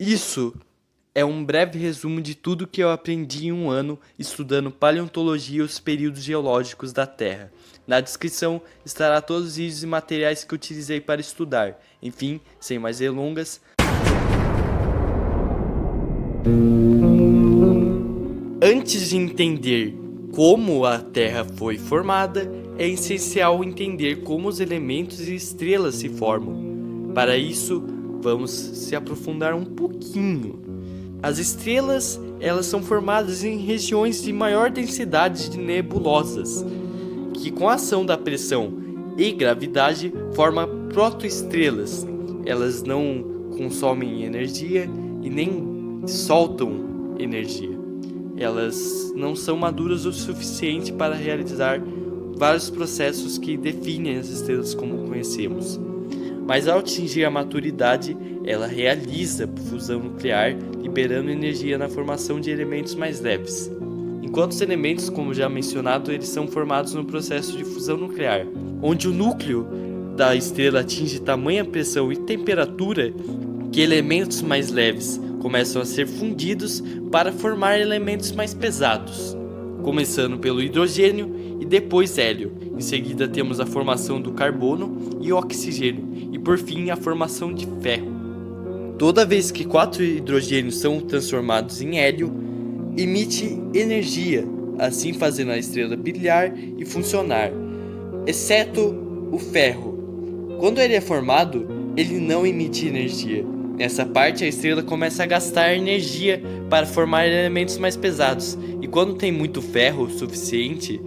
Isso é um breve resumo de tudo que eu aprendi em um ano estudando paleontologia e os períodos geológicos da Terra. Na descrição estará todos os vídeos e materiais que eu utilizei para estudar. Enfim, sem mais delongas. Antes de entender como a Terra foi formada, é essencial entender como os elementos e estrelas se formam. Para isso, vamos se aprofundar um pouquinho. As estrelas, elas são formadas em regiões de maior densidade de nebulosas, que com a ação da pressão e gravidade formam protoestrelas. Elas não consomem energia e nem soltam energia. Elas não são maduras o suficiente para realizar vários processos que definem as estrelas como conhecemos. Mas ao atingir a maturidade, ela realiza fusão nuclear, liberando energia na formação de elementos mais leves. Enquanto os elementos, como já mencionado, eles são formados no processo de fusão nuclear, onde o núcleo da estrela atinge tamanha pressão e temperatura que elementos mais leves começam a ser fundidos para formar elementos mais pesados, começando pelo hidrogênio e depois hélio. Em seguida temos a formação do carbono e oxigênio e por fim a formação de ferro. Toda vez que 4 hidrogênios são transformados em hélio, emite energia, assim fazendo a estrela brilhar e funcionar, exceto o ferro. Quando ele é formado, ele não emite energia. Nessa parte, a estrela começa a gastar energia para formar elementos mais pesados, e quando tem muito ferro suficiente,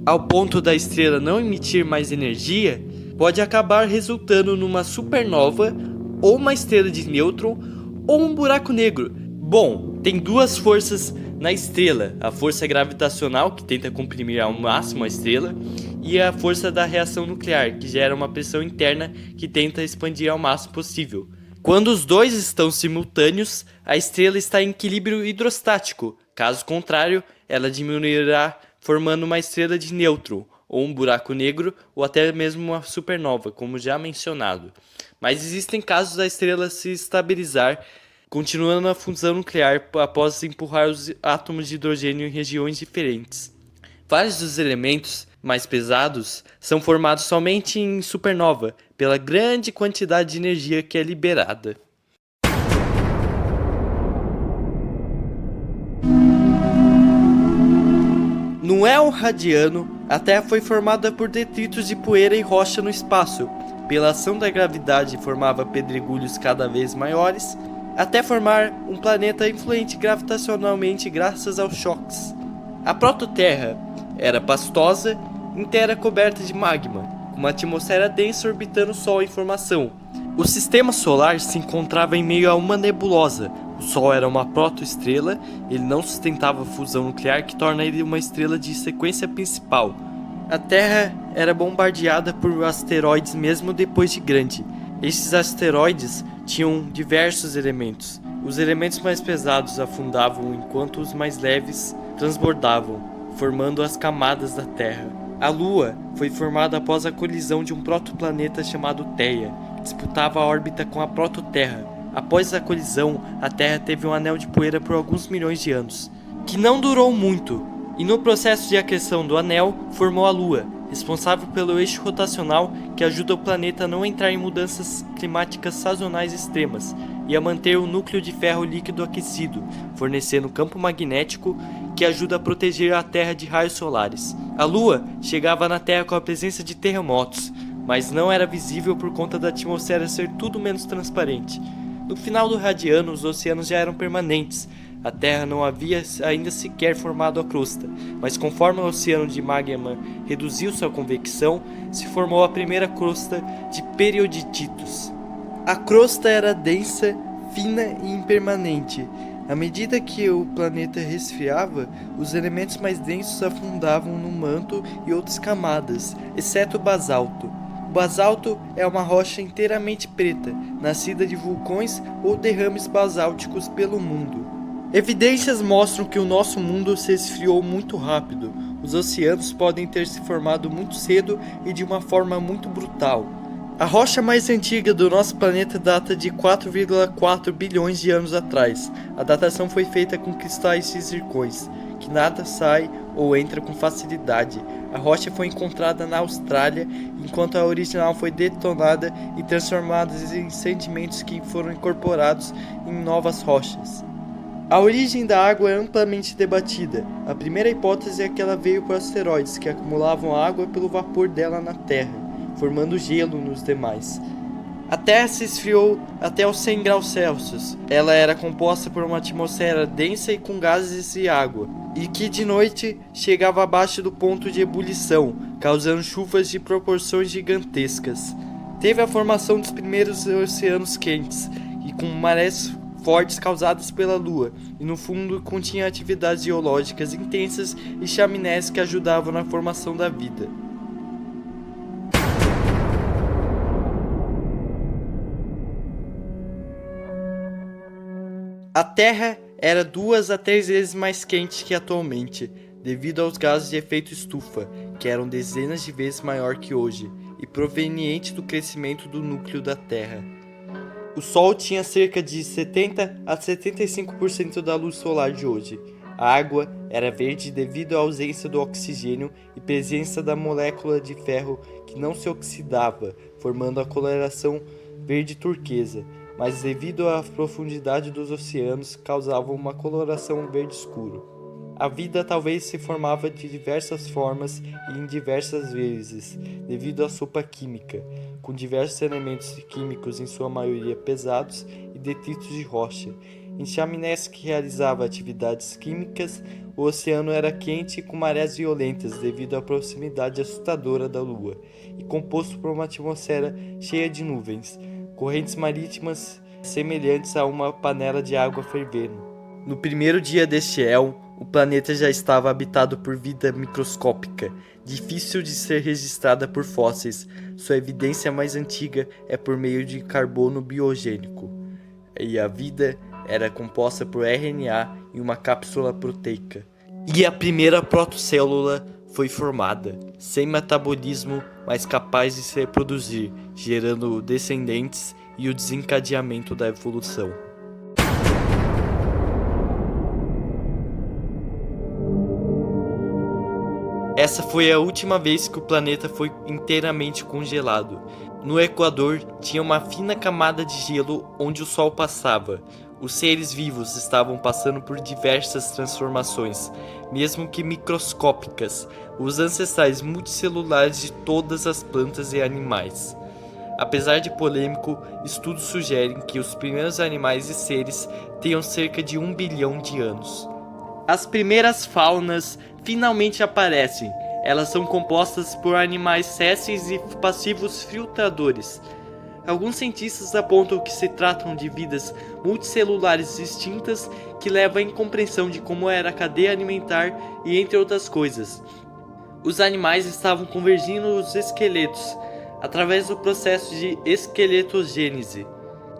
ao ponto da estrela não emitir mais energia, pode acabar resultando numa supernova, ou uma estrela de nêutron, ou um buraco negro. Bom, tem duas forças na estrela: a força gravitacional, que tenta comprimir ao máximo a estrela, e a força da reação nuclear, que gera uma pressão interna que tenta expandir ao máximo possível. Quando os dois estão simultâneos, a estrela está em equilíbrio hidrostático. Caso contrário, ela diminuirá, formando uma estrela de nêutron, ou um buraco negro, ou até mesmo uma supernova, como já mencionado. Mas existem casos da estrela se estabilizar, continuando a fusão nuclear após empurrar os átomos de hidrogênio em regiões diferentes. Vários dos elementos mais pesados são formados somente em supernova, pela grande quantidade de energia que é liberada. No El Radiano, a Terra foi formada por detritos de poeira e rocha no espaço. Pela ação da gravidade, formava pedregulhos cada vez maiores, até formar um planeta influente gravitacionalmente graças aos choques. A prototerra era pastosa, inteira coberta de magma, com uma atmosfera densa orbitando o Sol em formação. O sistema solar se encontrava em meio a uma nebulosa. O Sol era uma protoestrela, ele não sustentava a fusão nuclear que torna ele uma estrela de sequência principal. A Terra era bombardeada por asteroides mesmo depois de grande. Esses asteroides tinham diversos elementos. Os elementos mais pesados afundavam enquanto os mais leves transbordavam, formando as camadas da Terra. A Lua foi formada após a colisão de um protoplaneta chamado Theia, que disputava a órbita com a prototerra. Após a colisão, a Terra teve um anel de poeira por alguns milhões de anos, que não durou muito, e no processo de acreção do anel, formou a Lua, responsável pelo eixo rotacional que ajuda o planeta a não entrar em mudanças climáticas sazonais extremas e a manter o núcleo de ferro líquido aquecido, fornecendo campo magnético que ajuda a proteger a Terra de raios solares. A Lua chegava na Terra com a presença de terremotos, mas não era visível por conta da atmosfera ser tudo menos transparente. No final do Radiano, os oceanos já eram permanentes. A Terra não havia ainda sequer formado a crosta, mas conforme o oceano de magma reduziu sua convecção, se formou a primeira crosta de periodititos. A crosta era densa, fina e impermanente. À medida que o planeta resfriava, os elementos mais densos afundavam no manto e outras camadas, exceto o basalto. O basalto é uma rocha inteiramente preta, nascida de vulcões ou derrames basálticos pelo mundo. Evidências mostram que o nosso mundo se esfriou muito rápido. Os oceanos podem ter se formado muito cedo e de uma forma muito brutal. A rocha mais antiga do nosso planeta data de 4,4 bilhões de anos atrás. A datação foi feita com cristais de zircões, que nada sai ou entra com facilidade. A rocha foi encontrada na Austrália, enquanto a original foi detonada e transformada em sedimentos que foram incorporados em novas rochas. A origem da água é amplamente debatida. A primeira hipótese é que ela veio por asteroides que acumulavam água pelo vapor dela na Terra, formando gelo nos demais. A Terra se esfriou até os 100 graus Celsius. Ela era composta por uma atmosfera densa e com gases e água, e que de noite chegava abaixo do ponto de ebulição, causando chuvas de proporções gigantescas. Teve a formação dos primeiros oceanos quentes, e com marés fortes causadas pela Lua, e no fundo continha atividades geológicas intensas e chaminés que ajudavam na formação da vida. A Terra era 2 a 3 vezes mais quente que atualmente, devido aos gases de efeito estufa, que eram dezenas de vezes maior que hoje, e proveniente do crescimento do núcleo da Terra. O Sol tinha cerca de 70 a 75% da luz solar de hoje. A água era verde devido à ausência do oxigênio e presença da molécula de ferro que não se oxidava, formando a coloração verde turquesa, mas devido à profundidade dos oceanos causava uma coloração verde escuro. A vida talvez se formava de diversas formas e em diversas vezes, devido à sopa química, com diversos elementos químicos em sua maioria pesados e detritos de rocha. Em chaminés que realizavam atividades químicas, o oceano era quente e com marés violentas devido à proximidade assustadora da Lua, e composto por uma atmosfera cheia de nuvens, correntes marítimas semelhantes a uma panela de água fervendo. No primeiro dia deste éon, o planeta já estava habitado por vida microscópica, difícil de ser registrada por fósseis. Sua evidência mais antiga é por meio de carbono biogênico, e a vida era composta por RNA em uma cápsula proteica. E a primeira protocélula foi formada, sem metabolismo, mas capaz de se reproduzir, gerando descendentes e o desencadeamento da evolução. Essa foi a última vez que o planeta foi inteiramente congelado. No Equador tinha uma fina camada de gelo onde o Sol passava. Os seres vivos estavam passando por diversas transformações, mesmo que microscópicas, os ancestrais multicelulares de todas as plantas e animais. Apesar de polêmico, estudos sugerem que os primeiros animais e seres tenham cerca de 1 bilhão de anos. As primeiras faunas finalmente aparecem. Elas são compostas por animais sésseis e passivos filtradores. Alguns cientistas apontam que se tratam de vidas multicelulares distintas que levam à incompreensão de como era a cadeia alimentar e entre outras coisas. Os animais estavam convergindo os esqueletos através do processo de esqueletogênese.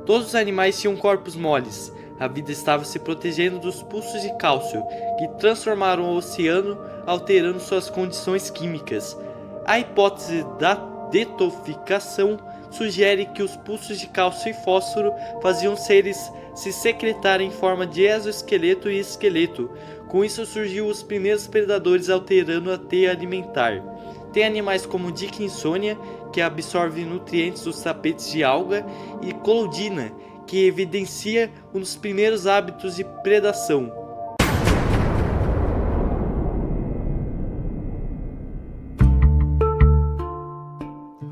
Todos os animais tinham corpos moles. A vida estava se protegendo dos pulsos de cálcio, que transformaram o oceano, alterando suas condições químicas. A hipótese da detoxificação sugere que os pulsos de cálcio e fósforo faziam seres se secretarem em forma de exoesqueleto e esqueleto. Com isso surgiu os primeiros predadores, alterando a teia alimentar. Tem animais como Dickinsonia, que absorve nutrientes dos tapetes de alga, e Collodina, que evidencia um dos primeiros hábitos de predação.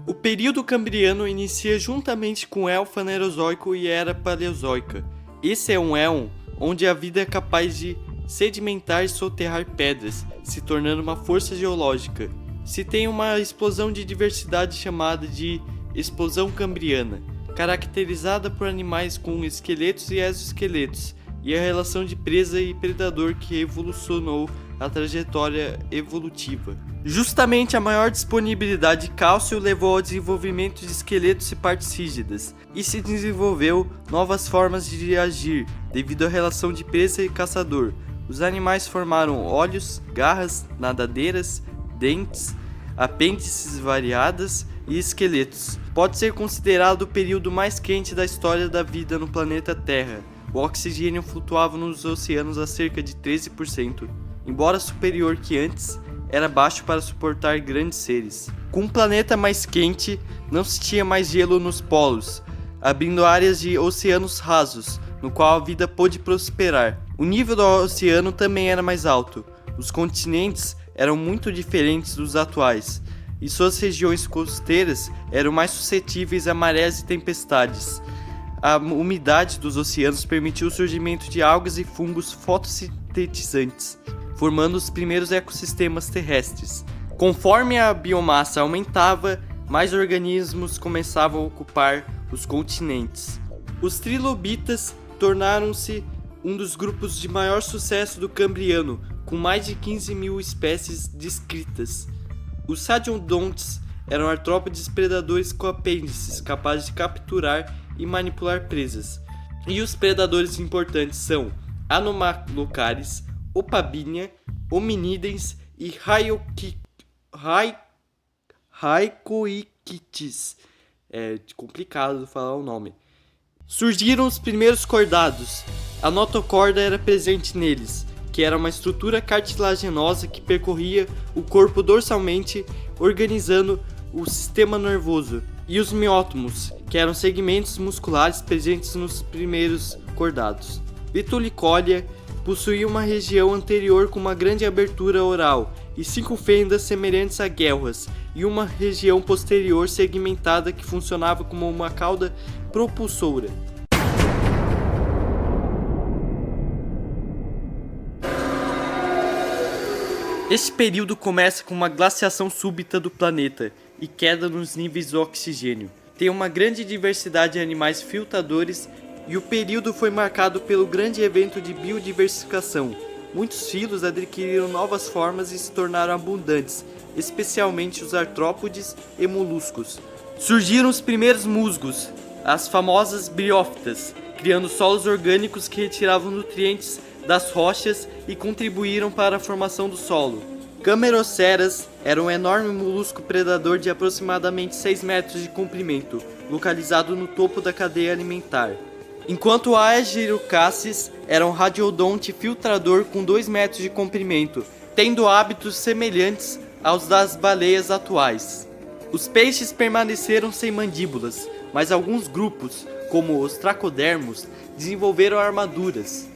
O período cambriano inicia juntamente com o Elfanerozoico e Era Paleozoica. Esse é um éon onde a vida é capaz de sedimentar e soterrar pedras, se tornando uma força geológica. Se tem uma explosão de diversidade chamada de explosão cambriana, caracterizada por animais com esqueletos e exoesqueletos, e a relação de presa e predador que evolucionou a trajetória evolutiva. Justamente a maior disponibilidade de cálcio levou ao desenvolvimento de esqueletos e partes rígidas, e se desenvolveu novas formas de agir devido à relação de presa e caçador. Os animais formaram olhos, garras, nadadeiras, dentes, apêndices variadas e esqueletos. Pode ser considerado o período mais quente da história da vida no planeta Terra. O oxigênio flutuava nos oceanos a cerca de 13%, embora superior que antes, era baixo para suportar grandes seres. Com um planeta mais quente, não se tinha mais gelo nos polos, abrindo áreas de oceanos rasos, no qual a vida pôde prosperar. O nível do oceano também era mais alto. Os continentes eram muito diferentes dos atuais, e suas regiões costeiras eram mais suscetíveis a marés e tempestades. A umidade dos oceanos permitiu o surgimento de algas e fungos fotossintetizantes, formando os primeiros ecossistemas terrestres. Conforme a biomassa aumentava, mais organismos começavam a ocupar os continentes. Os trilobitas tornaram-se um dos grupos de maior sucesso do Cambriano, com mais de 15 mil espécies descritas. Os Sadiodontes eram artrópodes predadores com apêndices, capazes de capturar e manipular presas. E os predadores importantes são Anomalocaris, Opabinia, Hominidens e Rhynchoichthys. É complicado falar o nome. Surgiram os primeiros cordados. A notocorda era presente neles, que era uma estrutura cartilaginosa que percorria o corpo dorsalmente, organizando o sistema nervoso. E os miótomos, que eram segmentos musculares presentes nos primeiros cordados. Vetulicólia possuía uma região anterior com uma grande abertura oral e 5 fendas semelhantes a guelras, e uma região posterior segmentada que funcionava como uma cauda propulsora. Este período começa com uma glaciação súbita do planeta e queda nos níveis do oxigênio. Tem uma grande diversidade de animais filtradores e o período foi marcado pelo grande evento de biodiversificação. Muitos filos adquiriram novas formas e se tornaram abundantes, especialmente os artrópodes e moluscos. Surgiram os primeiros musgos, as famosas briófitas, criando solos orgânicos que retiravam nutrientes das rochas e contribuíram para a formação do solo. Cameroceras era um enorme molusco predador de aproximadamente 6 metros de comprimento, localizado no topo da cadeia alimentar. Enquanto Aegirocacis era um radiodonte filtrador com 2 metros de comprimento, tendo hábitos semelhantes aos das baleias atuais. Os peixes permaneceram sem mandíbulas, mas alguns grupos, como os tracodermos, desenvolveram armaduras.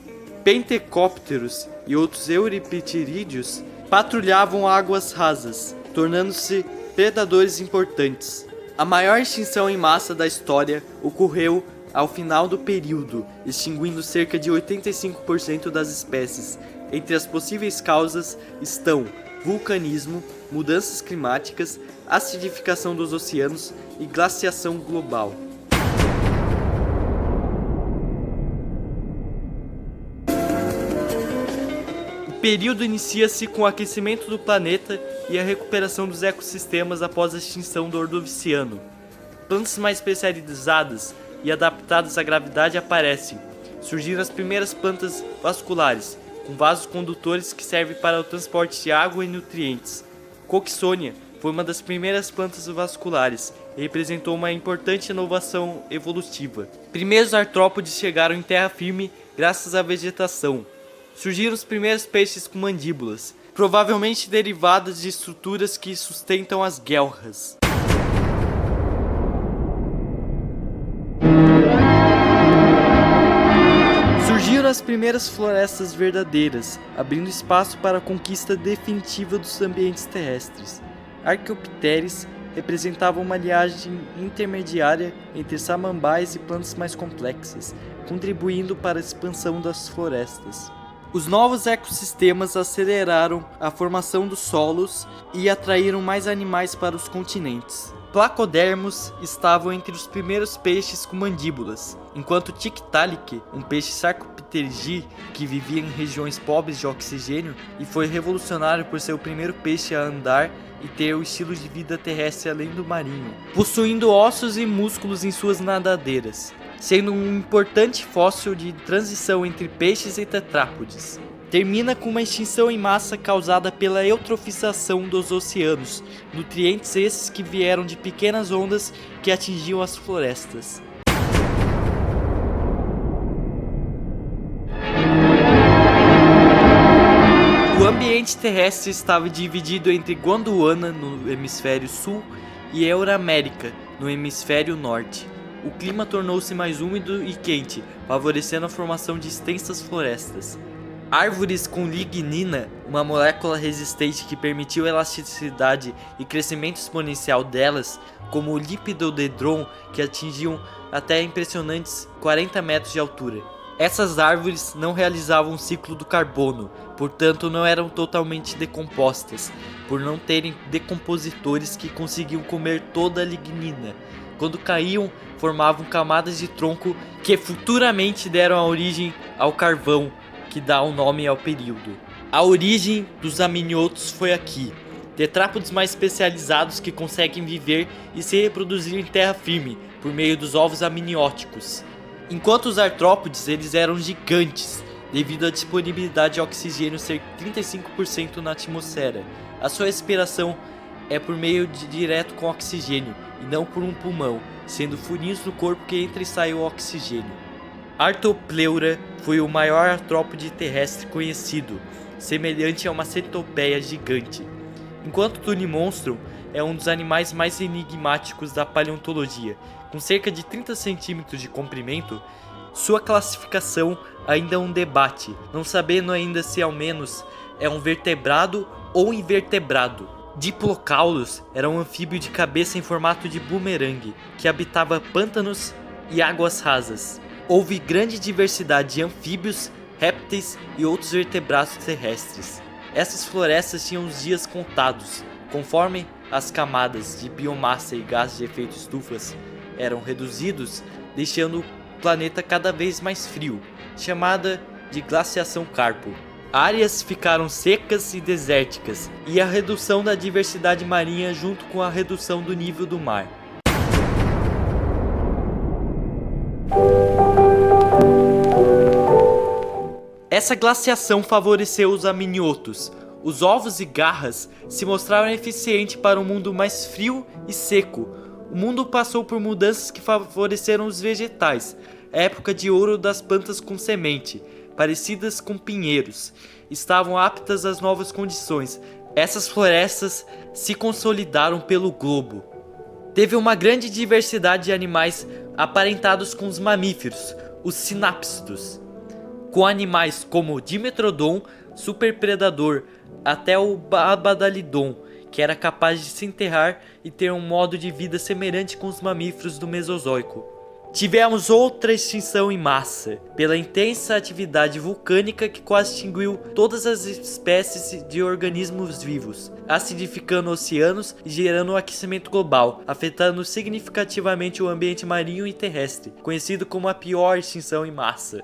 Pentecópteros e outros euripterídeos patrulhavam águas rasas, tornando-se predadores importantes. A maior extinção em massa da história ocorreu ao final do período, extinguindo cerca de 85% das espécies. Entre as possíveis causas estão vulcanismo, mudanças climáticas, acidificação dos oceanos e glaciação global. O período inicia-se com o aquecimento do planeta e a recuperação dos ecossistemas após a extinção do Ordoviciano. Plantas mais especializadas e adaptadas à gravidade aparecem. Surgiram as primeiras plantas vasculares, com vasos condutores que servem para o transporte de água e nutrientes. Coxsônia foi uma das primeiras plantas vasculares e representou uma importante inovação evolutiva. Primeiros artrópodes chegaram em terra firme graças à vegetação. Surgiram os primeiros peixes com mandíbulas, provavelmente derivadas de estruturas que sustentam as guelras. Surgiram as primeiras florestas verdadeiras, abrindo espaço para a conquista definitiva dos ambientes terrestres. Arqueopteris representavam uma linhagem intermediária entre samambaias e plantas mais complexas, contribuindo para a expansão das florestas. Os novos ecossistemas aceleraram a formação dos solos e atraíram mais animais para os continentes. Placodermos estavam entre os primeiros peixes com mandíbulas, enquanto Tiktaalik, um peixe sarcopterigi que vivia em regiões pobres de oxigênio e foi revolucionário por ser o primeiro peixe a andar e ter o estilo de vida terrestre além do marinho, possuindo ossos e músculos em suas nadadeiras, sendo um importante fóssil de transição entre peixes e tetrápodes. termina com uma extinção em massa causada pela eutrofização dos oceanos, nutrientes esses que vieram de pequenas ondas que atingiam as florestas. O ambiente terrestre estava dividido entre Gondwana, no hemisfério sul, e Euramérica, no hemisfério norte. O clima tornou-se mais úmido e quente, favorecendo a formação de extensas florestas. Árvores com lignina, uma molécula resistente que permitiu a elasticidade e crescimento exponencial delas, como o Lepidodendron, que atingiam até impressionantes 40 metros de altura. Essas árvores não realizavam o ciclo do carbono, portanto não eram totalmente decompostas, por não terem decompositores que conseguiam comer toda a lignina. Quando caíam, formavam camadas de tronco que futuramente deram a origem ao carvão, que dá o nome ao período. A origem dos amniotos foi aqui. Tetrápodes mais especializados que conseguem viver e se reproduzir em terra firme por meio dos ovos amnióticos. Enquanto os artrópodes eles eram gigantes, devido à disponibilidade de oxigênio ser 35% na atmosfera. A sua respiração é por meio de direto com oxigênio e não por um pulmão, sendo furinhos no corpo que entra e sai o oxigênio. Artopleura foi o maior artrópode terrestre conhecido, semelhante a uma centopeia gigante. Enquanto Tunimonstrum é um dos animais mais enigmáticos da paleontologia, com cerca de 30 centímetros de comprimento, sua classificação ainda é um debate, não sabendo ainda se ao menos é um vertebrado ou invertebrado. Diplocaulos era um anfíbio de cabeça em formato de bumerangue, que habitava pântanos e águas rasas. Houve grande diversidade de anfíbios, répteis e outros vertebrados terrestres. Essas florestas tinham os dias contados, conforme as camadas de biomassa e gases de efeito estufas eram reduzidos, deixando o planeta cada vez mais frio, chamada de glaciação Carpo. Áreas ficaram secas e desérticas, e a redução da diversidade marinha junto com a redução do nível do mar. Essa glaciação favoreceu os amniotos. Os ovos e garras se mostraram eficientes para um mundo mais frio e seco. O mundo passou por mudanças que favoreceram os vegetais, a época de ouro das plantas com semente, parecidas com pinheiros, estavam aptas às novas condições. Essas florestas se consolidaram pelo globo. Teve uma grande diversidade de animais aparentados com os mamíferos, os sinápsidos, com animais como o Dimetrodon, superpredador, até o Abadalidon, que era capaz de se enterrar e ter um modo de vida semelhante com os mamíferos do Mesozoico. Tivemos outra extinção em massa, pela intensa atividade vulcânica que quase extinguiu todas as espécies de organismos vivos, acidificando oceanos e gerando um aquecimento global, afetando significativamente o ambiente marinho e terrestre, conhecido como a pior extinção em massa.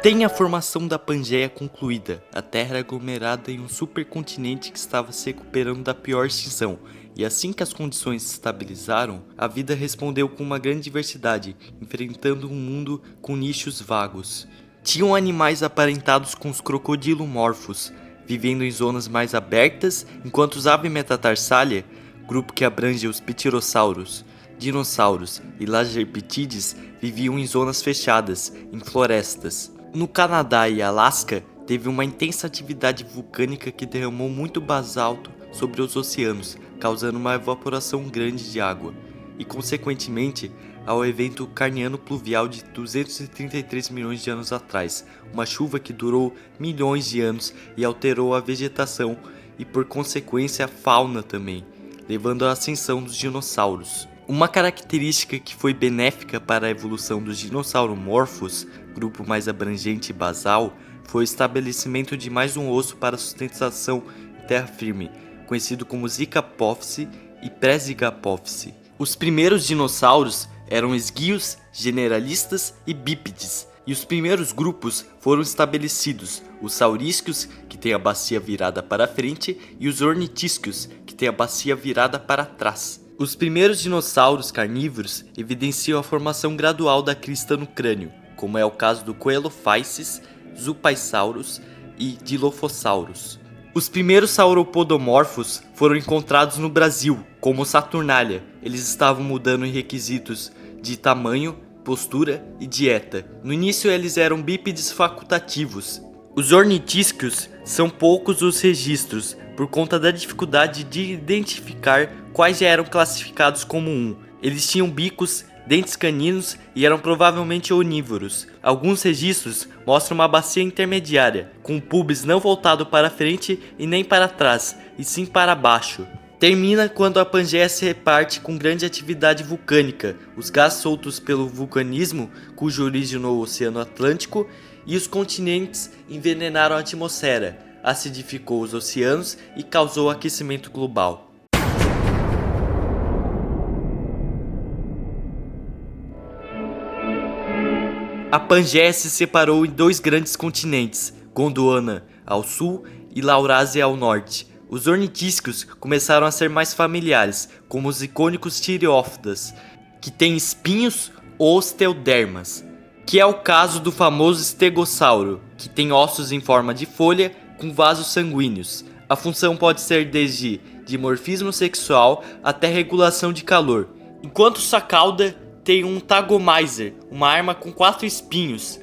Tem a formação da Pangeia concluída, a Terra era aglomerada em um supercontinente que estava se recuperando da pior extinção, e assim que as condições se estabilizaram, a vida respondeu com uma grande diversidade, enfrentando um mundo com nichos vagos. Tinham animais aparentados com os crocodilomorfos, vivendo em zonas mais abertas, enquanto os Avemetatarsalia, grupo que abrange os pterossauros, dinossauros e lagerpetides, viviam em zonas fechadas, em florestas. No Canadá e Alasca, teve uma intensa atividade vulcânica que derramou muito basalto sobre os oceanos, causando uma evaporação grande de água, e consequentemente ao evento carniano pluvial de 233 milhões de anos atrás, uma chuva que durou milhões de anos e alterou a vegetação e por consequência a fauna também, levando à ascensão dos dinossauros. Uma característica que foi benéfica para a evolução dos dinossauros grupo mais abrangente e basal, foi o estabelecimento de mais um osso para sustentação em terra firme, conhecido como Zygapófise e Pré-Zygapófise. Os primeiros dinossauros eram esguios, generalistas e bípedes, e os primeiros grupos foram estabelecidos, os saurísquios, que têm a bacia virada para frente, e os ornitisquios, que têm a bacia virada para trás. Os primeiros dinossauros carnívoros evidenciam a formação gradual da crista no crânio, como é o caso do Coelophysis, Zupaisaurus e Dilophosaurus. Os primeiros sauropodomorfos foram encontrados no Brasil, como Saturnalia. Eles estavam mudando em requisitos de tamanho, postura e dieta. No início eles eram bípedes facultativos. Os ornitisquios são poucos os registros, por conta da dificuldade de identificar quais já eram classificados como um. Eles tinham bicos, dentes caninos e eram provavelmente onívoros. Alguns registros mostram uma bacia intermediária, com o pubis não voltado para frente e nem para trás, e sim para baixo. Termina quando a Pangeia se reparte com grande atividade vulcânica, os gases soltos pelo vulcanismo, cuja origem no Oceano Atlântico, e os continentes envenenaram a atmosfera, acidificou os oceanos e causou aquecimento global. A Pangeia se separou em dois grandes continentes, Gondwana ao sul e Laurásia ao norte. Os ornitisquios começaram a ser mais familiares, como os icônicos Tiriófidas, que têm espinhos ou osteodermas, que é o caso do famoso Stegossauro, que tem ossos em forma de folha com vasos sanguíneos. A função pode ser desde dimorfismo sexual até regulação de calor, enquanto sua cauda tem um Tagomaiser, uma arma com 4 espinhos.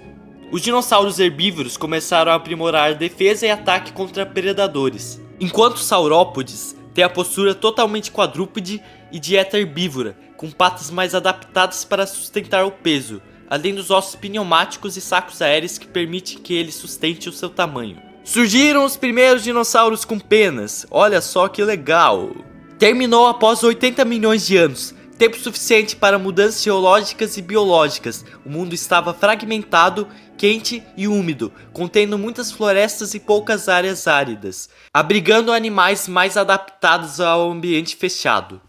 Os dinossauros herbívoros começaram a aprimorar defesa e ataque contra predadores, enquanto os saurópodes têm a postura totalmente quadrúpede e dieta herbívora, com patas mais adaptadas para sustentar o peso, além dos ossos pneumáticos e sacos aéreos que permitem que ele sustente o seu tamanho. Surgiram os primeiros dinossauros com penas, olha só que legal! Terminou após 80 milhões de anos, tempo suficiente para mudanças geológicas e biológicas. O mundo estava fragmentado, quente e úmido, contendo muitas florestas e poucas áreas áridas, abrigando animais mais adaptados ao ambiente fechado.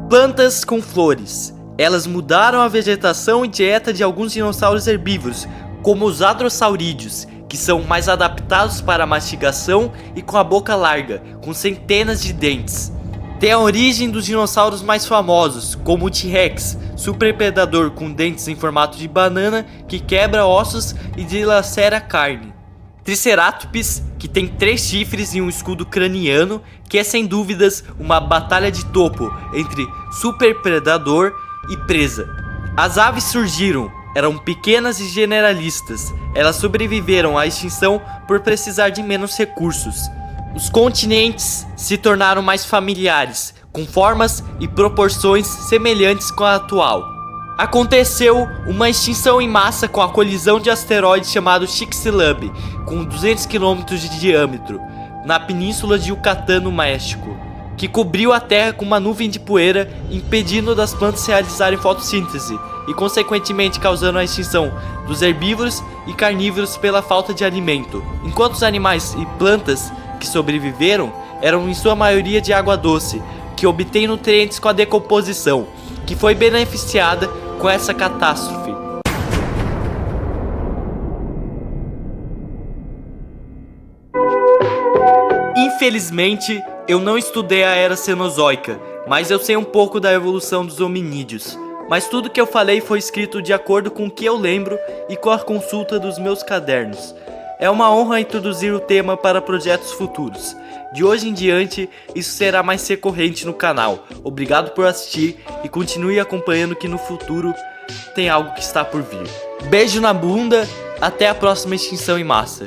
Plantas com flores. Elas mudaram a vegetação e dieta de alguns dinossauros herbívoros, como os hadrossaurídeos, que são mais adaptados para a mastigação e com a boca larga, com centenas de dentes. Tem a origem dos dinossauros mais famosos, como o T-Rex, superpredador com dentes em formato de banana que quebra ossos e dilacera carne. Triceratops, que tem 3 chifres e um escudo craniano, que é sem dúvidas uma batalha de topo entre superpredador e presa. As aves surgiram, eram pequenas e generalistas. Elas sobreviveram à extinção por precisar de menos recursos. Os continentes se tornaram mais familiares, com formas e proporções semelhantes com a atual. Aconteceu uma extinção em massa com a colisão de asteroide chamado Chicxulub, com 200 km de diâmetro, na península de Yucatán, no México, que cobriu a Terra com uma nuvem de poeira, impedindo das plantas realizarem fotossíntese e consequentemente causando a extinção dos herbívoros e carnívoros pela falta de alimento, enquanto os animais e plantas que sobreviveram eram em sua maioria de água doce, que obtém nutrientes com a decomposição, que foi beneficiada com essa catástrofe. Infelizmente, eu não estudei a era Cenozoica, mas eu sei um pouco da evolução dos hominídeos. Mas tudo que eu falei foi escrito de acordo com o que eu lembro e com a consulta dos meus cadernos. É uma honra introduzir o tema para projetos futuros. De hoje em diante, isso será mais recorrente no canal. Obrigado por assistir e continue acompanhando que no futuro tem algo que está por vir. Beijo na bunda, até a próxima extinção em massa.